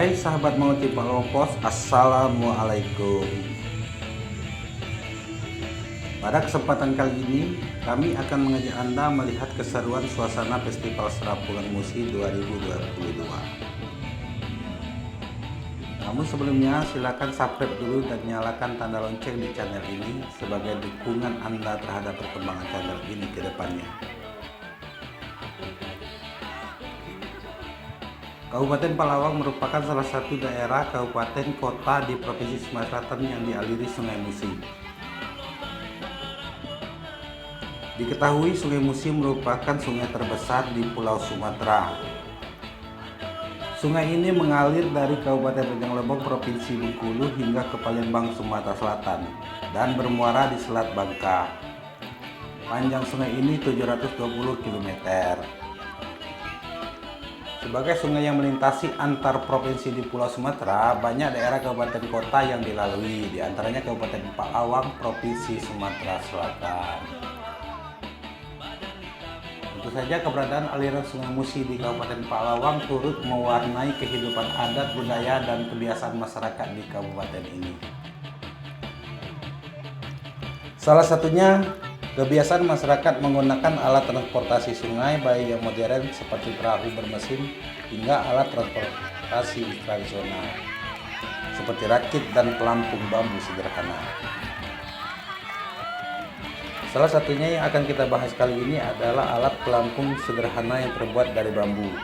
Hai sahabat Mauti Palopos, Assalamualaikum. Pada kesempatan kali ini, kami akan mengajak Anda melihat keseruan suasana Festival Serapungan Musi 2022. Namun sebelumnya, silakan subscribe dulu dan nyalakan tanda lonceng di channel ini sebagai dukungan Anda terhadap perkembangan channel ini ke depannya. Kabupaten Palawang merupakan salah satu daerah kabupaten kota di Provinsi Sumatera Selatan yang dialiri Sungai Musi. Diketahui Sungai Musi merupakan sungai terbesar di Pulau Sumatera. Sungai ini mengalir dari Kabupaten Rejang Lebong, Provinsi Bengkulu hingga ke Palembang, Sumatera Selatan dan bermuara di Selat Bangka. Panjang sungai ini 720 km. Sebagai sungai yang melintasi antar provinsi di Pulau Sumatera, banyak daerah kabupaten kota yang dilalui, diantaranya Kabupaten Palawang, Provinsi Sumatera Selatan. Tentu saja keberadaan aliran Sungai Musi di Kabupaten Palawang turut mewarnai kehidupan adat, budaya, dan kebiasaan masyarakat di kabupaten ini. Salah satunya, kebiasaan masyarakat menggunakan alat transportasi sungai baik yang modern seperti perahu bermesin hingga alat transportasi tradisional seperti rakit dan pelampung bambu sederhana. Salah satunya yang akan kita bahas kali ini adalah alat pelampung sederhana yang terbuat dari bambu.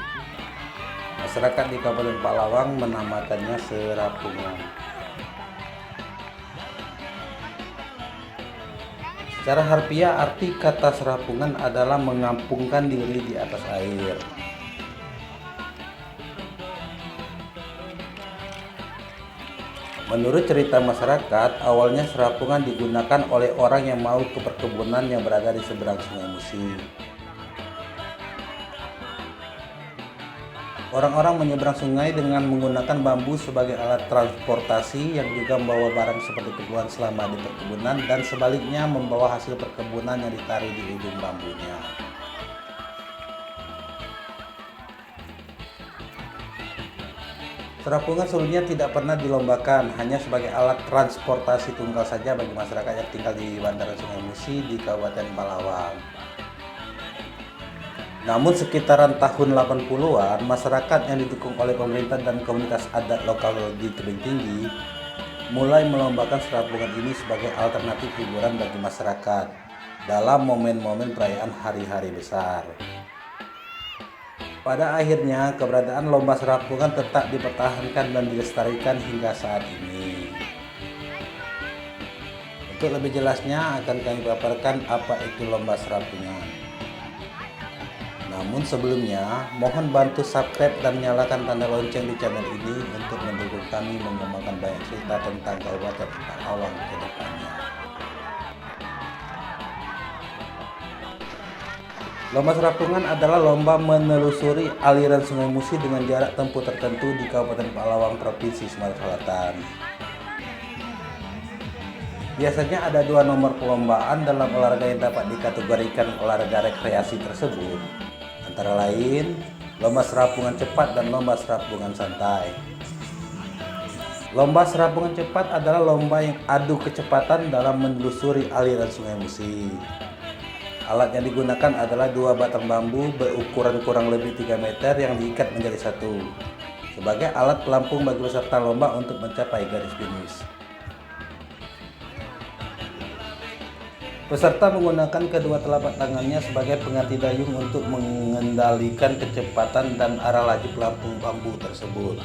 Masyarakat di Kabupaten Palawang menamakannya serapungan. Secara harfiah, arti kata serapungan adalah mengampungkan diri di atas air. Menurut cerita masyarakat, awalnya serapungan digunakan oleh orang yang mau ke perkebunan yang berada di seberang Sungai Musi. Orang-orang menyeberang sungai dengan menggunakan bambu sebagai alat transportasi yang juga membawa barang seperti kebutuhan selama di perkebunan dan sebaliknya membawa hasil perkebunan yang ditarik di ujung bambunya. Serapungan sebelumnya tidak pernah dilombakan, hanya sebagai alat transportasi tunggal saja bagi masyarakat yang tinggal di bantaran Sungai Musi di Kabupaten Palawang. Namun sekitaran tahun 80-an, masyarakat yang didukung oleh pemerintah dan komunitas adat lokal di Tebing Tinggi mulai melombakan serapungan ini sebagai alternatif hiburan bagi masyarakat dalam momen-momen perayaan hari-hari besar. Pada akhirnya, keberadaan lomba serapungan tetap dipertahankan dan dilestarikan hingga saat ini. Untuk lebih jelasnya akan kami paparkan apa itu lomba serapungan. Namun sebelumnya, mohon bantu subscribe dan nyalakan tanda lonceng di channel ini untuk mendukung kami mengembangkan banyak cerita tentang Kabupaten Palawang ke depannya. Lomba serapungan adalah lomba menelusuri aliran Sungai Musi dengan jarak tempuh tertentu di Kabupaten Palawang, Provinsi Sumatera Selatan. Biasanya ada dua nomor perlombaan dalam olahraga yang dapat dikategorikan olahraga rekreasi tersebut, antara lain lomba serapungan cepat dan lomba serapungan santai. Lomba serapungan cepat adalah lomba yang adu kecepatan dalam menelusuri aliran Sungai Musi. Alat yang digunakan adalah dua batang bambu berukuran kurang lebih 3 meter yang diikat menjadi satu sebagai alat pelampung bagi peserta lomba untuk mencapai garis finish. Peserta menggunakan kedua telapak tangannya sebagai pengganti dayung untuk mengendalikan kecepatan dan arah laju pelampung bambu tersebut.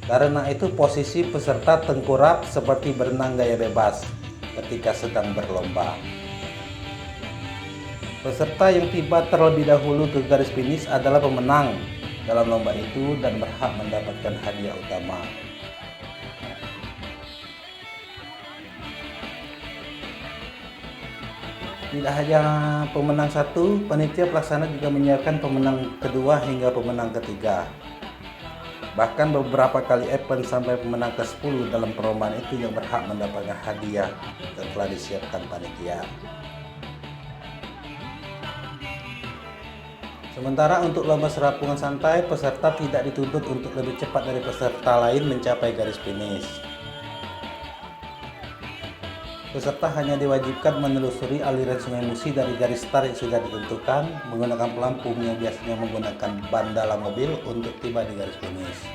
Karena itu posisi peserta tengkurap seperti berenang gaya bebas ketika sedang berlomba. Peserta yang tiba terlebih dahulu ke garis finish adalah pemenang dalam lomba itu dan berhak mendapatkan hadiah utama. Tidak hanya pemenang satu, panitia pelaksana juga menyiapkan pemenang kedua hingga pemenang ketiga. Bahkan beberapa kali event sampai pemenang ke-10 dalam perlombaan itu yang berhak mendapatkan hadiah yang telah disiapkan panitia. Sementara untuk lomba serapungan santai, peserta tidak dituntut untuk lebih cepat dari peserta lain mencapai garis finish. Peserta hanya diwajibkan menelusuri aliran Sungai Musi dari garis start yang sudah ditentukan menggunakan pelampung yang biasanya menggunakan ban dalam mobil untuk tiba di garis finish.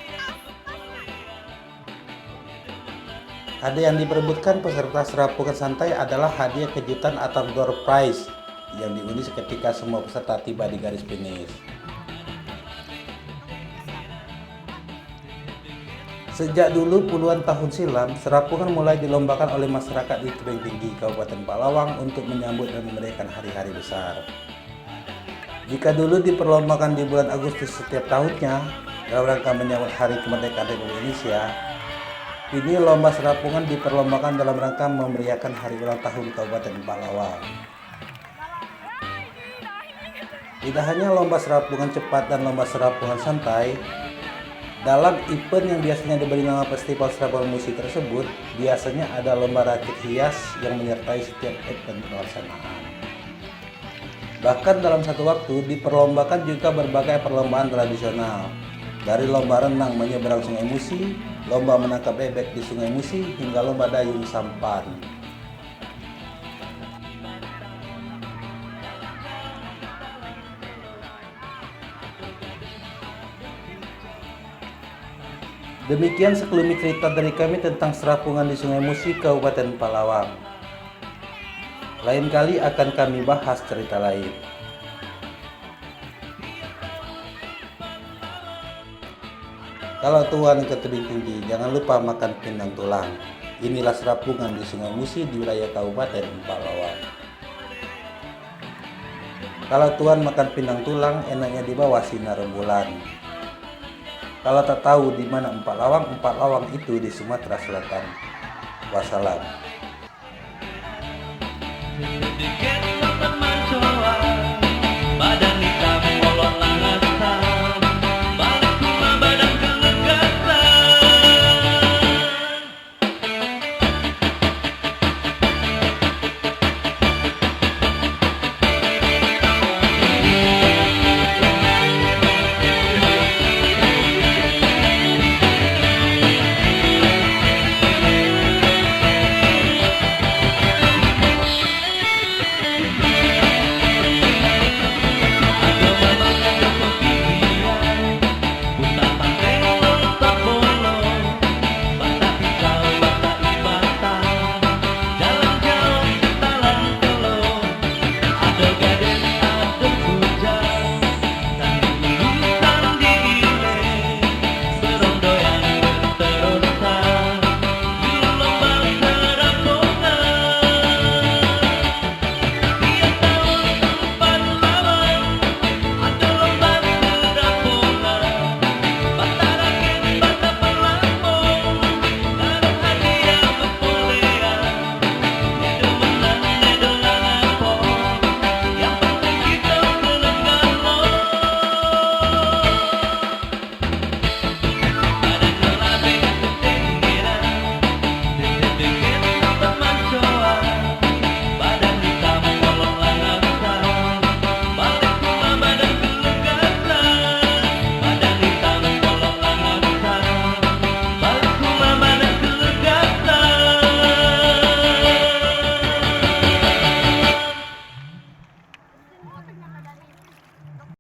Hadiah yang diperebutkan peserta serapungan santai adalah hadiah kejutan atau door prize yang diundi seketika semua peserta tiba di garis finish. Sejak dulu puluhan tahun silam, serapungan mulai dilombakan oleh masyarakat di Tebing Tinggi, Kabupaten Palawang untuk menyambut dan memeriahkan hari-hari besar. Jika dulu diperlombakan di bulan Agustus setiap tahunnya dalam rangka menyambut Hari Kemerdekaan Republik Indonesia, kini lomba serapungan diperlombakan dalam rangka memeriahkan hari ulang tahun Kabupaten Palawang. Tidak hanya lomba serapungan cepat dan lomba serapungan santai, dalam event yang biasanya diberi nama Festival Serapungan Musi tersebut, biasanya ada lomba rakit hias yang menyertai setiap event pelaksanaan. Bahkan dalam satu waktu diperlombakan juga berbagai perlombaan tradisional, dari lomba renang menyeberang Sungai Musi, lomba menangkap bebek di Sungai Musi, hingga lomba dayung sampan. Demikian sekelumit cerita dari kami tentang serapungan di Sungai Musi, Kabupaten Palawang. Lain kali akan kami bahas cerita lain. Kalau tuan ke Tebing Tinggi, jangan lupa makan pindang tulang. Inilah serapungan di Sungai Musi di wilayah Kabupaten Palawang. Kalau tuan makan pindang tulang, enaknya di bawah sinar rembulan. Kalau tak tahu di mana empat lawang itu di Sumatera Selatan. Wassalam.